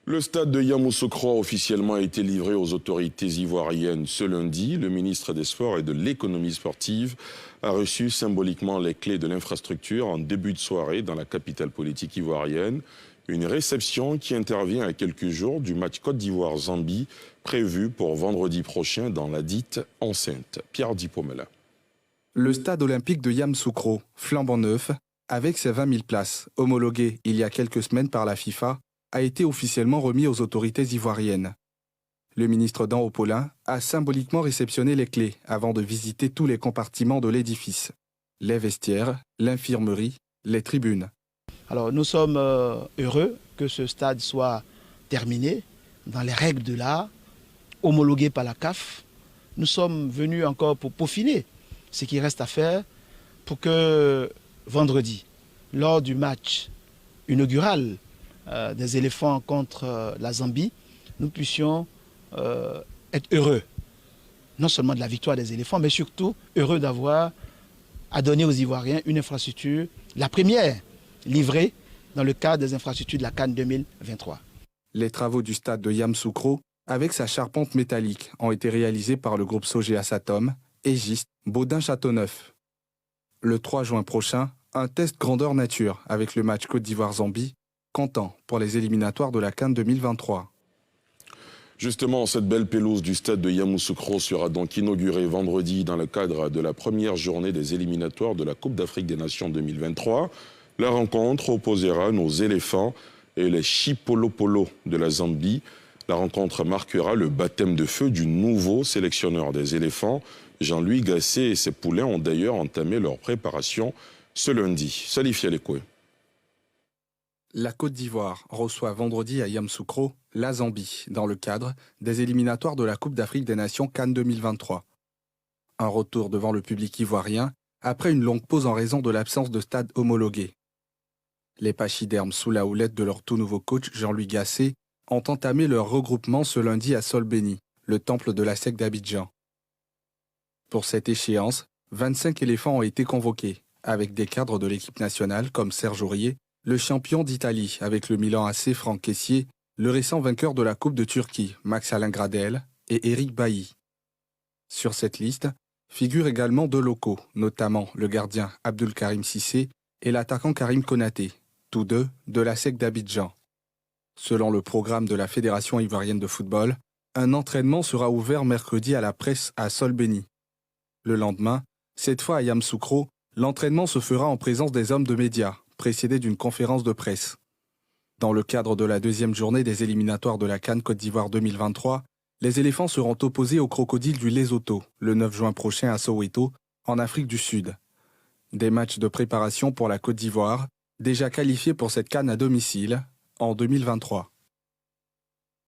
Le stade de Yamoussoukro a officiellement été livré aux autorités ivoiriennes ce lundi. Le ministre des Sports et de l'économie sportive a reçu symboliquement les clés de l'infrastructure en début de soirée dans la capitale politique ivoirienne. Une réception qui intervient à quelques jours du match Côte d'Ivoire-Zambie prévu pour vendredi prochain dans la dite enceinte. Pierre Dipomela. Le stade olympique de Yamoussoukro, flambant neuf, avec ses 20 000 places, homologuées il y a quelques semaines par la FIFA, a été officiellement remis aux autorités ivoiriennes. Le ministre Dan Opola a symboliquement réceptionné les clés avant de visiter tous les compartiments de l'édifice. Les vestiaires, l'infirmerie, les tribunes. Alors nous sommes heureux que ce stade soit terminé dans les règles de l'art, homologué par la CAF. Nous sommes venus encore pour peaufiner ce qui reste à faire pour que vendredi, lors du match inaugural des éléphants contre la Zambie, nous puissions être heureux, non seulement de la victoire des éléphants, mais surtout heureux d'avoir à donner aux Ivoiriens une infrastructure, la première livrée dans le cadre des infrastructures de la CAN 2023. Les travaux du stade de Yamoussoukro, avec sa charpente métallique, ont été réalisés par le groupe Sogea Satom, Aegis, Baudin Châteauneuf. Le 3 juin prochain, un test grandeur nature avec le match Côte d'Ivoire-Zambie, comptant pour les éliminatoires de la CAN 2023. Justement, cette belle pelouse du stade de Yamoussoukro sera donc inaugurée vendredi dans le cadre de la première journée des éliminatoires de la Coupe d'Afrique des Nations 2023. La rencontre opposera nos éléphants et les Chipolopolo de la Zambie. La rencontre marquera le baptême de feu du nouveau sélectionneur des éléphants. Jean-Louis Gasset et ses poulains ont d'ailleurs entamé leur préparation ce lundi. Salif Yalekoué. La Côte d'Ivoire reçoit vendredi à Yamoussoukro la Zambie dans le cadre des éliminatoires de la Coupe d'Afrique des Nations CAN 2023. Un retour devant le public ivoirien après une longue pause en raison de l'absence de stade homologué. Les pachydermes, sous la houlette de leur tout nouveau coach Jean-Louis Gasset, ont entamé leur regroupement ce lundi à Solbeni, le temple de la SEC d'Abidjan. Pour cette échéance, 25 éléphants ont été convoqués, avec des cadres de l'équipe nationale comme Serge Aurier, le champion d'Italie avec le Milan AC Franck Kessié, le récent vainqueur de la Coupe de Turquie Max-Alain Gradel et Eric Bailly. Sur cette liste figurent également deux locaux, notamment le gardien Abdul Karim Cissé et l'attaquant Karim Konaté, tous deux de la SEC d'Abidjan. Selon le programme de la Fédération ivoirienne de football, un entraînement sera ouvert mercredi à la presse à Solbeni. Le lendemain, cette fois à Yamoussoukro, l'entraînement se fera en présence des hommes de médias, précédé d'une conférence de presse. Dans le cadre de la deuxième journée des éliminatoires de la CAN Côte d'Ivoire 2023, les éléphants seront opposés aux crocodiles du Lesotho le 9 juin prochain à Soweto, en Afrique du Sud. Des matchs de préparation pour la Côte d'Ivoire, déjà qualifiés pour cette CAN à domicile en 2023.